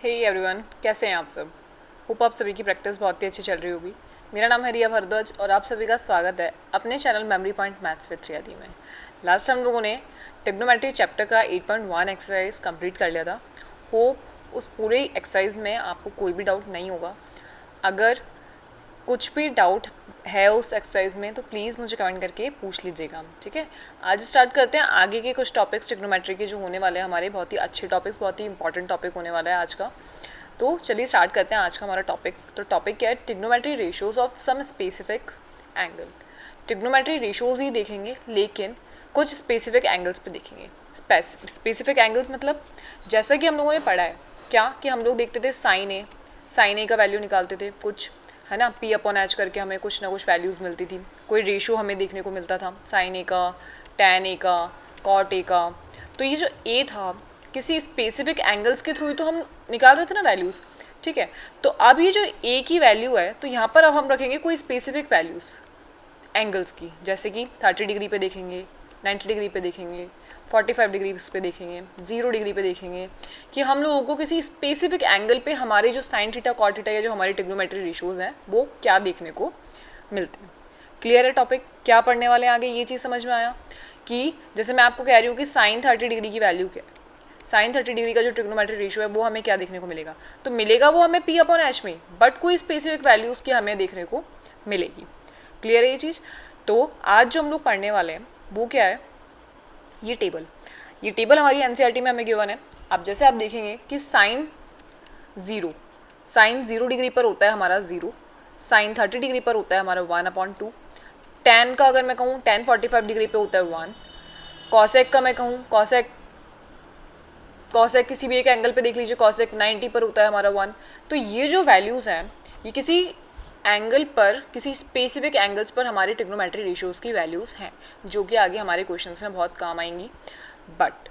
Hey everyone, कैसे हैं आप सब। होप आप सभी की प्रैक्टिस बहुत ही अच्छी चल रही होगी। मेरा नाम है रिया भारद्वाज और आप सभी का स्वागत है अपने channel memory point maths with Riyadi में। लास्ट हम लोगों ने ट्रिग्नोमेट्री चैप्टर का 8.1 एक्सरसाइज कंप्लीट कर लिया था। होप उस पूरे एक्सरसाइज में आपको कोई भी डाउट नहीं होगा। अगर कुछ भी डाउट है उस एक्सरसाइज में तो प्लीज़ मुझे कमेंट करके पूछ लीजिएगा, ठीक है। आज स्टार्ट करते हैं आगे के कुछ टॉपिक्स ट्रिग्नोमेट्री के जो होने वाले हैं हमारे, बहुत ही अच्छे टॉपिक्स, बहुत ही इंपॉर्टेंट टॉपिक होने वाला है आज का। तो चलिए स्टार्ट करते हैं आज का हमारा टॉपिक। तो टॉपिक क्या है? Trigonometry ratios of some specific angle. Trigonometry ratios ही देखेंगे लेकिन कुछ स्पेसिफिक एंगल्स पे देखेंगे। स्पेसिफिक एंगल्स मतलब जैसा कि हम लोगों ने पढ़ा है क्या कि हम लोग देखते थे साइन ए का वैल्यू निकालते थे कुछ, है ना, पी अपॉन एच करके हमें कुछ ना कुछ वैल्यूज़ मिलती थी, कोई रेशियो हमें देखने को मिलता था, साइन ए का, टैन ए का, कॉट ए का। तो ये जो ए था किसी स्पेसिफिक एंगल्स के थ्रू ही तो हम निकाल रहे थे ना वैल्यूज़, ठीक है। तो अब ये जो ए की वैल्यू है तो यहाँ पर अब हम रखेंगे कोई स्पेसिफिक वैल्यूज़ एंगल्स की, जैसे कि 30 डिग्री पे देखेंगे, 90 डिग्री पे देखेंगे, 45 डिग्री पे देखेंगे, 0 डिग्री पे देखेंगे, कि हम लोगों को किसी स्पेसिफिक एंगल पे हमारे जो साइन थीटा कॉट थीटा या जो हमारे ट्रिग्नोमेट्री रेशियोज हैं वो क्या देखने को मिलते हैं। क्लियर है टॉपिक? क्या पढ़ने वाले हैं आगे, ये चीज़ समझ में आया कि जैसे मैं आपको कह रही हूँ कि साइन 30 डिग्री की वैल्यू क्या है, साइन 30 डिग्री का जो ट्रिग्नोमेट्री रेशियो है वो हमें क्या देखने को मिलेगा, तो मिलेगा वो हमें पी अपॉन एच में, बट कोई स्पेसिफिक वैल्यूज़ की हमें देखने को मिलेगी। क्लियर है ये चीज़? तो आज जो हम लोग पढ़ने वाले हैं वो क्या है, ये टेबल हमारी एनसीईआरटी में हमें गिवन है। अब जैसे आप देखेंगे कि साइन 0 डिग्री पर होता है हमारा 0, साइन 30 डिग्री पर होता है हमारा 1/2, टैन का अगर मैं कहूँ टैन 45 डिग्री पे होता है 1, कॉसेक का मैं कहूँ कॉसेक किसी भी एक एंगल पे देख लीजिए, कॉसेक 90 पर होता है हमारा 1। तो ये जो वैल्यूज़ हैं ये किसी एंगल पर, किसी स्पेसिफिक एंगल्स पर हमारे ट्रिग्नोमेट्री रेशियोज़ की वैल्यूज़ हैं जो कि आगे हमारे क्वेश्चंस में बहुत काम आएंगी। बट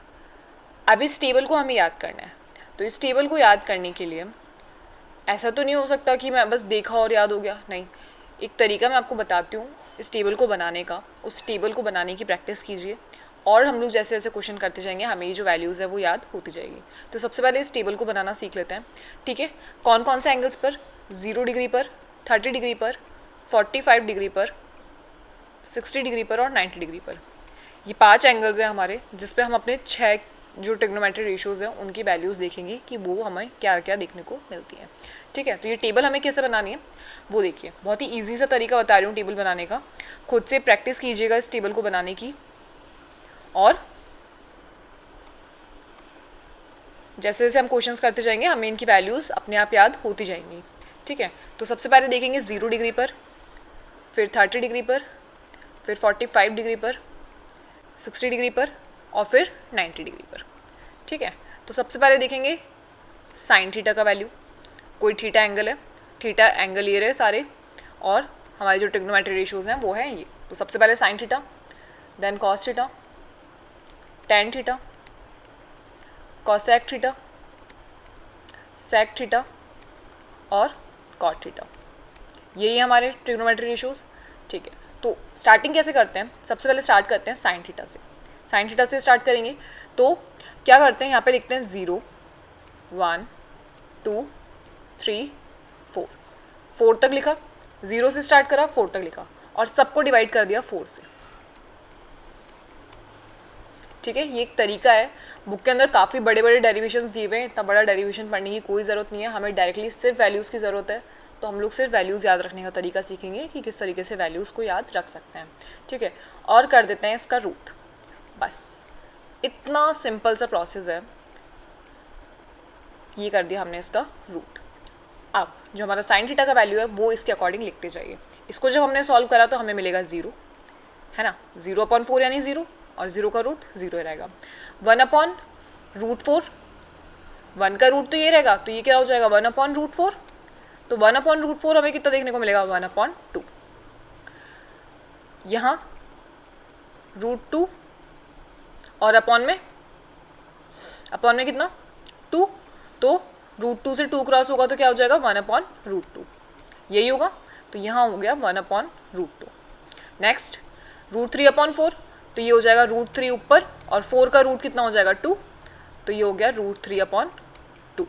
अब इस टेबल को हमें याद करना है, तो इस टेबल को याद करने के लिए ऐसा तो नहीं हो सकता कि मैं बस देखा और याद हो गया, नहीं। एक तरीका मैं आपको बताती हूँ इस टेबल को बनाने का। उस टेबल को बनाने की प्रैक्टिस कीजिए और हम लोग जैसे जैसे क्वेश्चन करते जाएंगे हमें ये जो वैल्यूज़ है वो याद होती जाएगी। तो सबसे पहले इस टेबल को बनाना सीख लेते हैं, ठीक है। कौन कौन से एंगल्स पर? 0 डिग्री पर, 30 डिग्री पर, 45 डिग्री पर, 60 डिग्री पर और 90 डिग्री पर। ये 5 एंगल्स हैं हमारे जिस पे हम अपने 6 जो ट्रिग्नोमेट्री रेशियोज हैं उनकी वैल्यूज़ देखेंगे कि वो हमें क्या क्या देखने को मिलती है, ठीक है। तो ये टेबल हमें कैसे बनानी है वो देखिए, बहुत ही ईजी सा तरीका बता रही हूँ टेबल बनाने का। खुद से प्रैक्टिस कीजिएगा इस टेबल को बनाने की और जैसे जैसे हम क्वेश्चंस करते जाएंगे हमें इनकी वैल्यूज़ अपने आप याद होती जाएंगी, ठीक है। तो सबसे पहले देखेंगे 0 डिग्री पर, फिर 30 डिग्री पर, फिर 45 डिग्री पर, 60 डिग्री पर और फिर 90 डिग्री पर, ठीक है। तो सबसे पहले देखेंगे साइन थीटा का वैल्यू, कोई थीटा एंगल है, थीटा एंगल ये रहे सारे और हमारे जो ट्रिग्नोमेट्री रेशियोज हैं वो हैं ये। तो सबसे पहले sine theta, then cos theta, tan theta, cosec theta, sec theta और कॉट थीटा, यही हमारे ट्रिग्नोमेट्री रेशियोज, ठीक है। तो स्टार्टिंग कैसे करते हैं? सबसे पहले स्टार्ट करते हैं साइन थीटा से। साइन थीटा से स्टार्ट करेंगे तो क्या करते हैं, यहाँ पे लिखते हैं 0 1 2 3 4, 4 तक लिखा, 0 से स्टार्ट करा 4 तक लिखा और सबको डिवाइड कर दिया 4 से, ठीक है। ये एक तरीका है। बुक के अंदर काफ़ी बड़े बड़े डेरिवेशंस दिए हुए हैं, इतना बड़ा डेरिवेशन पढ़ने की कोई ज़रूरत नहीं है, हमें डायरेक्टली सिर्फ वैल्यूज़ की ज़रूरत है। तो हम लोग सिर्फ वैल्यूज़ याद रखने का तरीका सीखेंगे कि किस तरीके से वैल्यूज़ को याद रख सकते हैं, ठीक है। और कर देते हैं इसका रूट, बस इतना सिंपल सा प्रोसेस है। ये कर दिया हमने इसका रूट। अब जो हमारा साइन थीटा का वैल्यू है वो इसके अकॉर्डिंग लिखते जाइए। इसको जब हमने सॉल्व करा तो हमें मिलेगा 0, है ना, 0/4 यानी 0 और 0 का रूट 0 रहेगा। 1/√4, 1 का रूट तो ये रहेगा तो ये क्या हो जाएगा 1/√4। तो 1/√4 हमें कितना देखने को मिलेगा 1/2। यहाँ √2 और अपॉन में कितना 2, तो √2 से 2 क्रॉस होगा तो क्या हो जाएगा 1/√2, यही होगा। तो यहाँ हो गया 1/√2। नेक्स्ट √3/4, तो ये हो जाएगा √3 ऊपर और 4 का रूट कितना हो जाएगा 2, तो ये हो गया √3/2।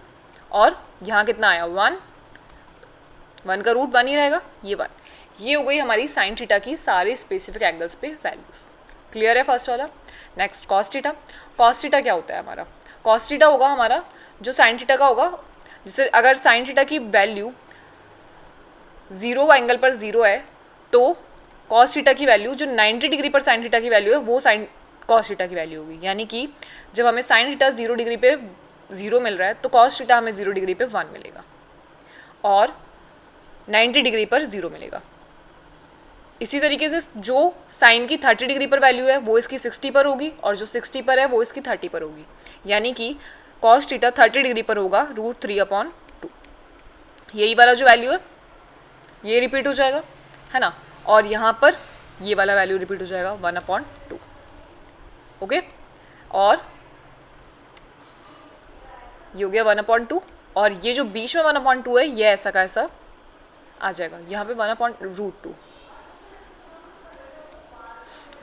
और यहाँ कितना आया 1, 1 का रूट 1 ही रहेगा, ये 1। ये हो गई हमारी साइन थीटा की सारे स्पेसिफिक एंगल्स पे वैल्यूज। क्लियर है फर्स्ट वाला। Next cos theta. Cos theta क्या होता है हमारा? कॉस थीटा होगा हमारा जो साइन थीटा का होगा, जैसे अगर साइन थीटा की वैल्यू 0 एंगल पर 0 है तो कॉस थीटा की वैल्यू जो 90 डिग्री पर साइन थीटा की वैल्यू है वो साइन कॉस थीटा की वैल्यू होगी। यानी कि जब हमें साइन थीटा 0 डिग्री पे 0 मिल रहा है तो कॉस थीटा हमें 0 डिग्री पे 1 मिलेगा और 90 डिग्री पर 0 मिलेगा। इसी तरीके से जो साइन की 30 डिग्री पर वैल्यू है वो इसकी 60 पर होगी और जो 60 पर है वो इसकी 30 पर होगी। यानी कि कॉस थीटा 30 डिग्री पर होगा √3/2। यही वाला जो वैल्यू है ये रिपीट हो जाएगा, है ना, और यहाँ पर ये वाला वैल्यू रिपीट हो जाएगा 1/2। ओके, और ये हो गया 1/2 और ये जो बीच में 1/2 है ये ऐसा का ऐसा आ जाएगा। यहाँ पे 1/√2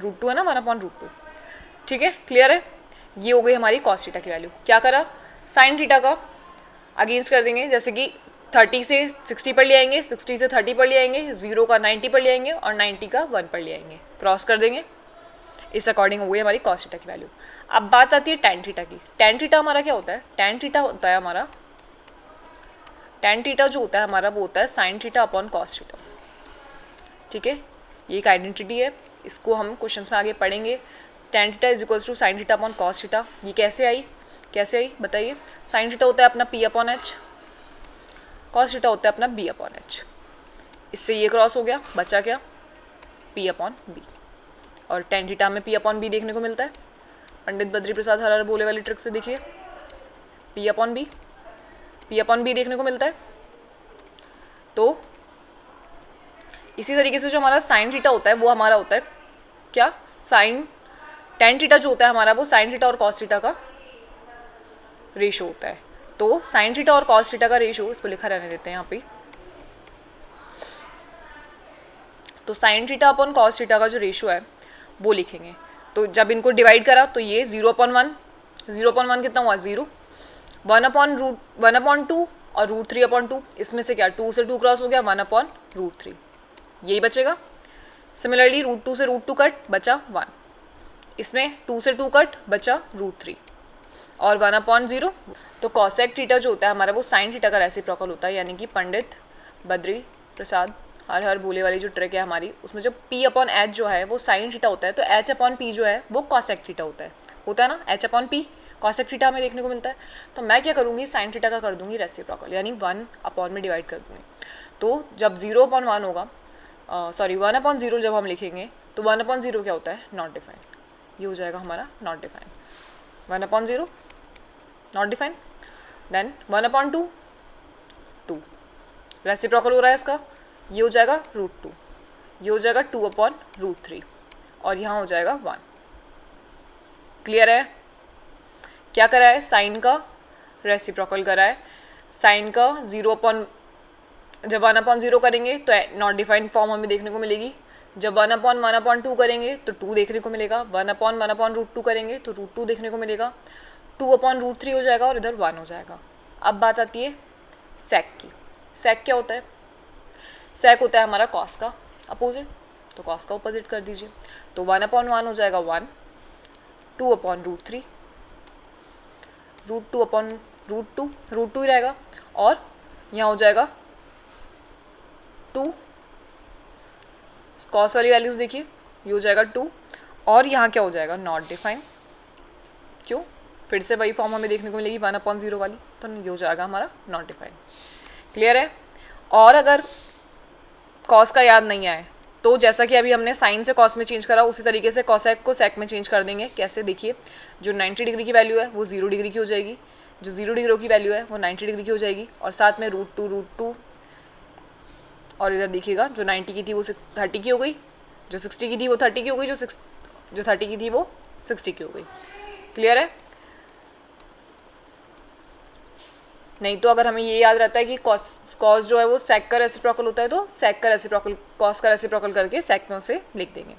√2 है ना, 1/√2। ठीक है, क्लियर है। ये हो गई हमारी कॉस थीटा की वैल्यू। क्या करा, साइन थीटा का अगेंस्ट कर देंगे, जैसे कि 30 से 60 पर ले आएंगे, 60 से 30 पर ले आएंगे, 0 का 90 पर ले आएंगे और 90 का 1 पर ले आएंगे, क्रॉस कर देंगे। इस अकॉर्डिंग हो गई हमारी कॉस थीटा की वैल्यू। अब बात आती है टैन थीटा की। टैन थीटा हमारा क्या होता है? टैन थीटा होता है हमारा, टैन थीटा जो होता है हमारा वो होता है sign theta upon cos theta. ठीक है, ये एक आइडेंटिटी है, इसको हम क्वेश्चंस में आगे पढ़ेंगे। Tan theta is equals to sine theta upon cos theta. ये कैसे आई बताइए। साइन थीटा होता है अपना P/H, कॉस थीटा होता है अपना B/H। इससे ये क्रॉस हो गया, बचा क्या P/B। और टैन थीटा में P/B देखने को मिलता है। पंडित बद्री प्रसाद हर बोले वाली ट्रिक से देखिए, P/B देखने को मिलता है। तो इसी तरीके से जो हमारा साइन थीटा होता है वो हमारा होता है क्या, टैन थीटा जो होता है हमारा वो साइन थीटा और कॉस थीटा का रेशो होता है। तो साइन थीटा और कॉस थीटा का रेशो, इसको लिखा रहने देते हैं यहाँ पे। तो sign theta upon cos theta का जो रेशो है वो लिखेंगे। तो जब इनको डिवाइड करा तो ये 0/1, 0/1 कितना हुआ 0, 1/2 और √3/2। इसमें से क्या 2 से 2 क्रॉस हो गया, 1/√3, यही बचेगा। सिमिलरली √2 से √2 कट, बचा 1। इसमें 2 से 2 कट, बचा √3 और 1/0। तो कॉसेक थीटा जो होता है हमारा वो साइन थीटा का रेसिप्रोकल होता है। यानी कि पंडित बद्री प्रसाद हर बोले वाली जो ट्रिक है हमारी, उसमें जो P/H जो है वो साइन थीटा होता है, तो H/P जो है वो कॉसेक थीटा होता है ना। H/P कॉसेक थीटा हमें देखने को मिलता है। तो मैं क्या करूँगी, साइन थीटा का कर दूंगी रेसिप्रोकल, यानी 1 में डिवाइड कर दूँगी। तो जब 0/1 होगा, 1/0 जब हम लिखेंगे तो 1/0 क्या होता है, नॉट डिफाइंड। ये हो जाएगा हमारा not defined, 1/0 not defined. Then 1/2 2 reciprocal हो रहा है इसका, ये हो जाएगा √2, ये हो जाएगा 2/√3 और यहाँ हो जाएगा 1। क्लियर है। क्या करा है, साइन का रेसिप्रोकल करा है। साइन का जब 1/0 करेंगे तो नॉट डिफाइंड फॉर्म हमें देखने को मिलेगी। जब 1/1/2 करेंगे तो 2 देखने को मिलेगा। 1/1/√2 करेंगे तो √2 देखने को मिलेगा। 2/√3 हो जाएगा और इधर 1 हो जाएगा। अब बात आती है सेक की। सेक क्या होता है, सेक होता है हमारा कॉस का अपोजिट, तो कॉस का अपोजिट कर दीजिए। तो 1/1 हो जाएगा 1, 2/√3, √2/√2 ही रहेगा और यहाँ हो जाएगा 2। कॉस वाली वैल्यूज देखिए, ये हो जाएगा 2 और यहाँ क्या हो जाएगा, नॉट डिफाइंड। क्यों, फिर से वही फॉर्म हमें देखने को मिलेगी 1/0 वाली, तो ये हो जाएगा हमारा नॉट डिफाइंड। क्लियर है। और अगर कॉस का याद नहीं आए तो जैसा कि अभी हमने साइन से कॉस में चेंज करा, उसी तरीके से कॉसेक को सेक में चेंज कर देंगे। कैसे, देखिए, जो 90 डिग्री की वैल्यू है वो 0 डिग्री की हो जाएगी, जो 0 डिग्री की वैल्यू है वो 90 डिग्री की हो जाएगी और साथ में √2 और इधर देखिएगा जो 90 की थी वो 30 की हो गई, जो 60 की थी वो 30 की हो गई, जो 30 की थी वो 60 की हो गई। क्लियर है। नहीं तो अगर हमें ये याद रहता है कि कॉस जो है वो सेक का रेसिप्रोकल होता है तो सेक का रेसिप्रोकल कॉस का रेसिप्रोकल करके सेक में उसे लिख देंगे।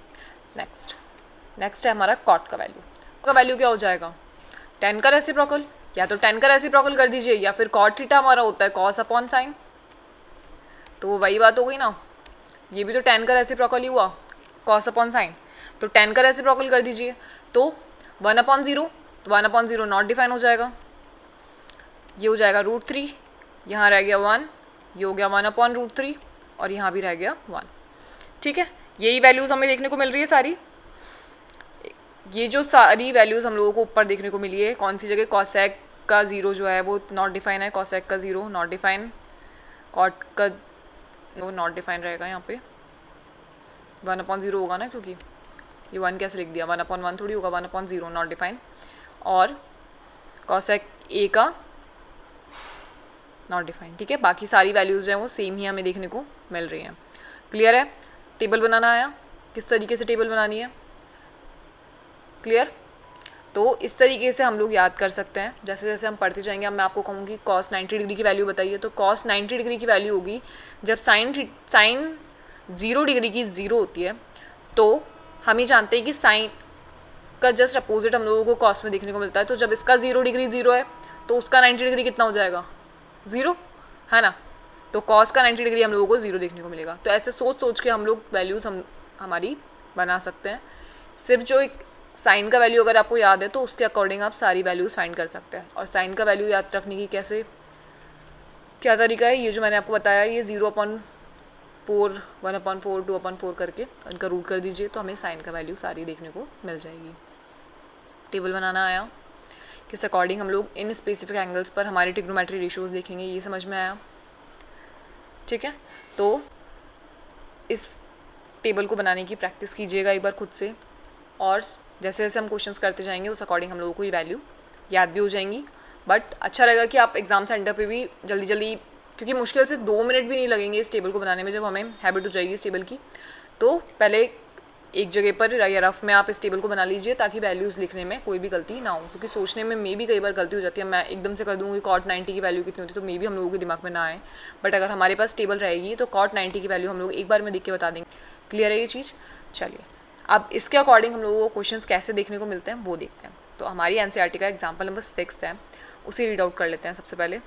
नेक्स्ट है हमारा कॉट का वैल्यू क्या हो जाएगा, टेन का रेसिप्रोकल, या तो tan का रेसिप्रोकल कर दीजिए, या फिर cot थीटा हमारा होता है cos अपॉन साइन, तो वो वही बात हो गई ना, ये भी तो tan का रेसिप्रोकल ही हुआ cos अपॉन साइन, तो tan का रेसिप्रोकल कर दीजिए, तो 1/0, तो 1/0 नॉट डिफाइन हो जाएगा, ये हो जाएगा √3, यहाँ रह गया 1, ये हो गया 1/√3, और यहाँ भी रह गया 1। ठीक है, यही वैल्यूज़ हमें देखने को मिल रही है सारी। ये जो सारी वैल्यूज़ हम लोगों को ऊपर देखने को मिली है, कौन सी जगह कॉसेक का 0 जो है वो नॉट डिफाइन है, कॉसेक का 0 नॉट डिफाइन, कॉट का वो नॉट डिफाइन रहेगा, यहाँ पे 1/0 होगा ना, क्योंकि ये 1 कैसे लिख दिया, 1/1 थोड़ी होगा, 1/0 नॉट डिफाइन, और कॉसेक ए का नॉट डिफाइन। ठीक है, बाकी सारी वैल्यूज़ जो हैं वो सेम ही हमें देखने को मिल रही हैं। क्लियर है? टेबल बनाना आया, किस तरीके से टेबल बनानी है, क्लियर? तो इस तरीके से हम लोग याद कर सकते हैं, जैसे जैसे हम पढ़ते जाएंगे। अब मैं आपको कहूँगी cos 90 डिग्री की वैल्यू बताइए, तो cos 90 डिग्री की वैल्यू होगी जब साइन 0 डिग्री की 0 होती है, तो हम ही जानते हैं कि साइन का जस्ट अपोजिट हम लोगों को cos में देखने को मिलता है, तो जब इसका 0 डिग्री 0 है तो उसका 90 डिग्री कितना हो जाएगा, 0, है ना, तो cos का 90 डिग्री हम लोगों को 0 देखने को मिलेगा। तो ऐसे सोच सोच के हम लोग वैल्यूज़ हमारी बना सकते हैं। सिर्फ जो एक साइन का वैल्यू अगर आपको याद है तो उसके अकॉर्डिंग आप सारी वैल्यूज़ फाइंड कर सकते हैं। और साइन का वैल्यू याद रखने की क्या तरीका है, ये जो मैंने आपको बताया, ये 0/4, 1/4, 2/4 करके उनका रूट कर दीजिए, तो हमें साइन का वैल्यू सारी देखने को मिल जाएगी। टेबल बनाना आया, किस अकॉर्डिंग हम लोग इन स्पेसिफिक एंगल्स पर हमारे ट्रिग्नोमेट्री रेशियोज़ देखेंगे, ये समझ में आया। ठीक है, तो इस टेबल को बनाने की प्रैक्टिस कीजिएगा एक बार खुद से, और जैसे जैसे हम क्वेश्चंस करते जाएंगे उस अकॉर्डिंग हम लोगों को ये वैल्यू याद भी हो जाएंगी। बट अच्छा रहेगा कि आप एग्ज़ाम सेंटर पे भी जल्दी जल्दी, क्योंकि मुश्किल से 2 मिनट भी नहीं लगेंगे इस टेबल को बनाने में, जब हमें हैबिट हो जाएगी इस टेबल की, तो पहले एक जगह पर या रफ में आप इस टेबल को बना लीजिए, ताकि वैल्यूज़ लिखने में कोई भी गलती ना हो, क्योंकि सोचने में मे भी कई बार गलती हो जाती है। मैं एकदम से कर दूँगी cot 90 की वैल्यू कितनी होती है, तो मे भी हम लोगों के दिमाग में ना आए, बट अगर हमारे पास टेबल रहेगी तो cot 90 की वैल्यू हम लोग एक बार में देख के बता देंगे। क्लियर है ये चीज़? चलिए, अब इसके अकॉर्डिंग हम लोगों को क्वेश्चंस कैसे देखने को मिलते हैं वो देखते हैं। तो हमारी एनसीईआरटी का एग्जाम्पल नंबर 6 है, उसे रीड आउट कर लेते हैं। सबसे पहले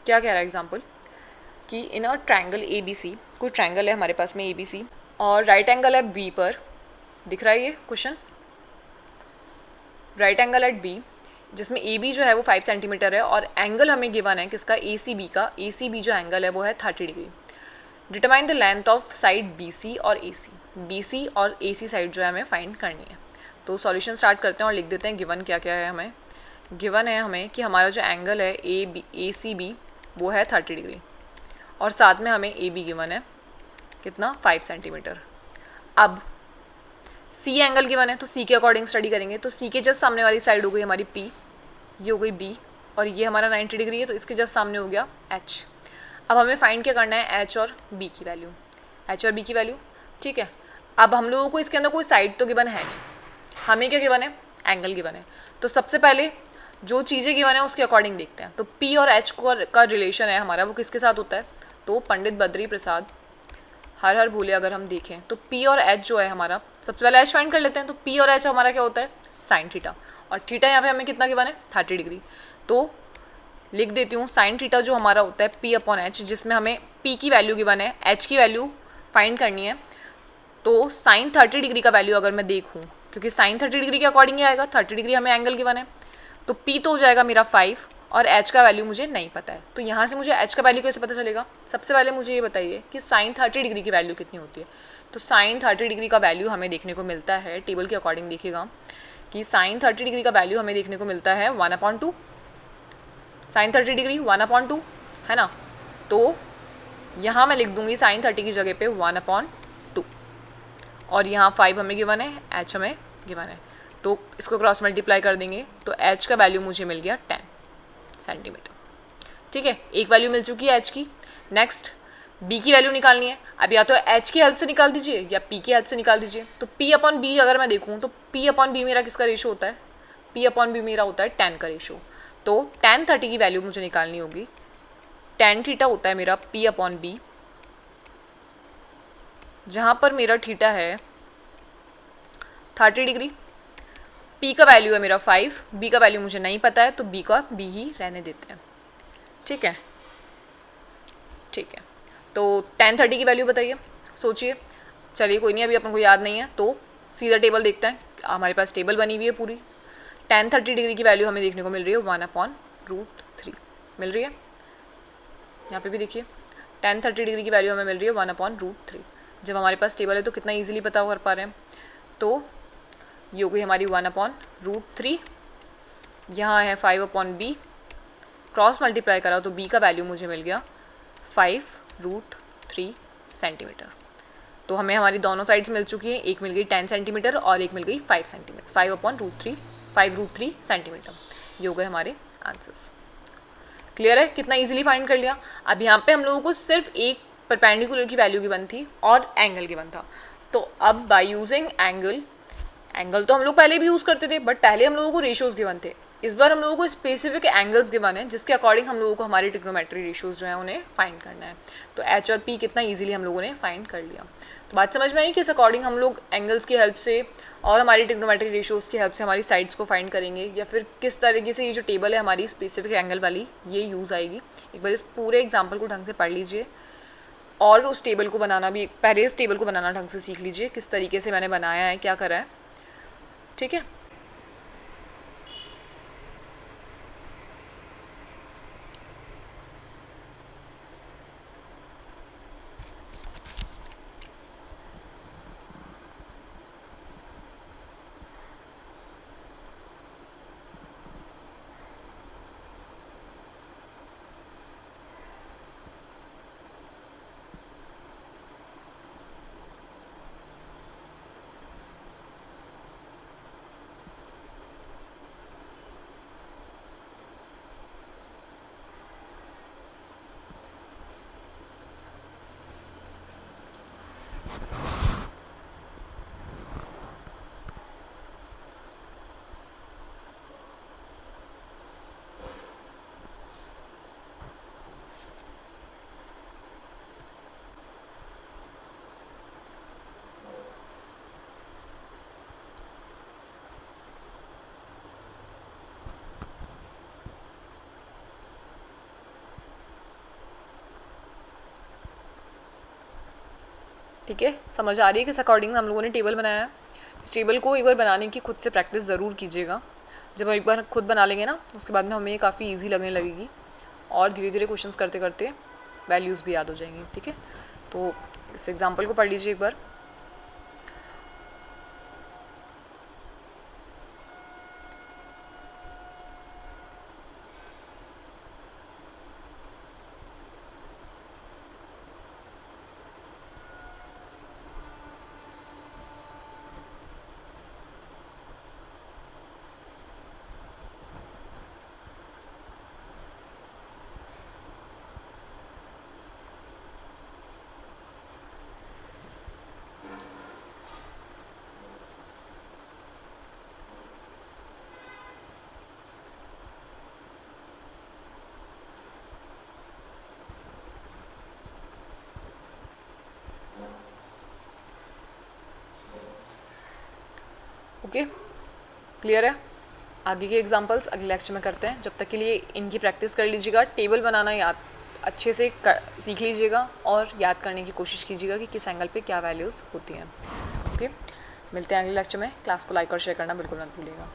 क्या कह रहा है एग्जाम्पल, कि इन अ ट्रायंगल ABC, कोई ट्रायंगल है हमारे पास में ABC, और राइट एंगल है B पर, दिख रहा है ये question, right angle at B, जिसमें AB जो है वो 5 सेंटीमीटर है, और एंगल हमें गिवन है किसका, ACB का। ACB जो एंगल है वो है 30 degree. Determine the length of side BC और AC, BC और AC साइड जो है हमें फाइंड करनी है। तो सॉल्यूशन स्टार्ट करते हैं और लिख देते हैं गिवन क्या क्या है हमें। गिवन है हमें कि हमारा जो एंगल है ACB वो है 30 डिग्री, और साथ में हमें AB गिवन है कितना, 5 सेंटीमीटर। अब C एंगल गिवन है, तो C के अकॉर्डिंग स्टडी करेंगे। तो C के जस्ट सामने वाली साइड हो गई हमारी P, ये हो गई B, और ये हमारा 90 डिग्री है, तो इसके जस्ट सामने हो गया H। अब हमें फाइंड क्या करना है, H और B की वैल्यू, H और B की वैल्यू। ठीक है, अब हम लोगों को इसके अंदर कोई साइड तो गिवन है नहीं, हमें क्या गिवन है, एंगल गिवन है। तो सबसे पहले जो चीज़ें गिवन है उसके अकॉर्डिंग देखते हैं। तो P और H का रिलेशन है हमारा, वो किसके साथ होता है, तो पंडित बद्री प्रसाद हर हर भूले अगर हम देखें तो P और H जो है हमारा, सबसे पहले H फाइंड कर लेते हैं। तो P और H हमारा क्या होता है, साइन थीटा, और थीटा यहाँ पे हमें कितना गिवन है, 30 डिग्री। तो लिख देती हूँ साइन थीटा जो हमारा होता है P/H, जिसमें हमें P की वैल्यू गिवन है, H की वैल्यू फाइंड करनी है। तो साइन 30 डिग्री का वैल्यू अगर मैं देखूँ, क्योंकि साइन 30 डिग्री के अकॉर्डिंग ही आएगा, 30 डिग्री हमें एंगल गिवन है, तो P तो हो जाएगा मेरा 5, और H का वैल्यू मुझे नहीं पता है। तो यहाँ से मुझे H का वैल्यू कैसे पता चलेगा, सबसे पहले मुझे ये बताइए कि साइन 30 डिग्री की वैल्यू कितनी होती है। तो साइन 30 डिग्री का वैल्यू हमें देखने को मिलता है, टेबल के अकॉर्डिंग देखिएगा कि साइन 30 डिग्री का वैल्यू हमें देखने को मिलता है 1/2, साइन 30 डिग्री 1/2, है ना। तो यहाँ मैं लिख दूंगी साइन 30 की जगह पे 1/2, और यहाँ 5 हमें गिवन है, H हमें गिवन है, तो इसको क्रॉस मल्टीप्लाई कर देंगे तो H का वैल्यू मुझे मिल गया 10 सेंटीमीटर। ठीक है, एक वैल्यू मिल चुकी है H की। नेक्स्ट B की वैल्यू निकालनी है। अब या तो H की हेल्प से निकाल दीजिए या P की हेल्प से निकाल दीजिए। तो P/B अगर मैं देखूँ तो P/B मेरा किसका रेशो होता है, P/B मेरा होता है tan का रेशो। तो tan 30 की वैल्यू मुझे निकालनी होगी, tan थीटा होता है मेरा P/B, जहाँ पर मेरा थीटा है 30 डिग्री। P का वैल्यू है मेरा 5, B का वैल्यू मुझे नहीं पता है, तो B का B ही रहने देते हैं। ठीक है, ठीक है। तो 10:30 की वैल्यू बताइए, सोचिए। चलिए कोई नहीं, अभी अपन को याद नहीं है तो सीधा टेबल देखते हैं। हमारे पास टेबल बनी हुई है पूरी। 10:30 डिग्री की वैल्यू हमें देखने को मिल रही है 1/√3 मिल रही है। यहाँ पे भी देखिए 10:30 डिग्री की वैल्यू हमें मिल रही है 1/√3। जब हमारे पास टेबल है तो कितना ईजिली पता कर पा रहे हैं। तो ये हो गई हमारी 1/√3। यहाँ है 5/b, क्रॉस मल्टीप्लाई करा तो b का वैल्यू मुझे मिल गया 5√3 सेंटीमीटर। तो हमें हमारी दोनों साइड्स मिल चुकी हैं, एक मिल गई 10 सेंटीमीटर और एक मिल गई 5 सेंटीमीटर, 5/√3 सेंटीमीटर। ये हो गए हमारे आंसर्स। क्लियर है, कितना इजीली फाइंड कर लिया। अब यहाँ पे हम लोगों को सिर्फ एक परपेंडिकुलर की वैल्यू गिवन थी और एंगल गिवन था। तो अब बाय यूजिंग एंगल तो हम लोग पहले भी यूज़ करते थे, बट पहले हम लोगों को रेशियोज गिवन थे। इस बार हम लोगों को स्पेसिफिक एंगल्स गिवन है, जिसके अकॉर्डिंग हम लोगों को हमारी ट्रिग्नोमेट्री रेशियोज जो है उन्हें फाइंड करना है। तो एच और पी कितना इजीली हम लोगों ने फाइंड कर लिया। तो बात समझ में आई, किस अकॉर्डिंग हम लोग एंगल्स की हेल्प से और हमारी ट्रिग्नोमेट्री रेशियोज की हेल्प से हमारी साइड्स को फाइंड करेंगे, या फिर किस तरीके से ये जो टेबल है हमारी स्पेसिफिक एंगल वाली ये यूज़ आएगी। एक बार इस पूरे एग्जाम्पल को ढंग से पढ़ लीजिए और उस टेबल को बनाना भी, पहले इस टेबल को बनाना ढंग से सीख लीजिए, किस तरीके से मैंने बनाया है, क्या करा है। ठीक है, ठीक है, समझ आ रही है किस अकॉर्डिंग हम लोगों ने टेबल बनाया है। इस टेबल को एक बार बनाने की खुद से प्रैक्टिस ज़रूर कीजिएगा। जब हम एक बार खुद बना लेंगे ना, उसके बाद में हमें ये काफ़ी ईजी लगने लगेगी और धीरे धीरे क्वेश्चंस करते करते वैल्यूज़ भी याद हो जाएंगी। ठीक है, तो इस एग्जाम्पल को पढ़ लीजिए एक बार। ओके, क्लियर है। आगे के एग्जांपल्स अगले लेक्चर में करते हैं। जब तक के लिए इनकी प्रैक्टिस कर लीजिएगा, टेबल बनाना याद अच्छे से सीख लीजिएगा और याद करने की कोशिश कीजिएगा कि किस एंगल पे क्या वैल्यूज़ होती हैं। ओके, मिलते हैं अगले लेक्चर में। क्लास को लाइक और शेयर करना बिल्कुल मत भूलिएगा।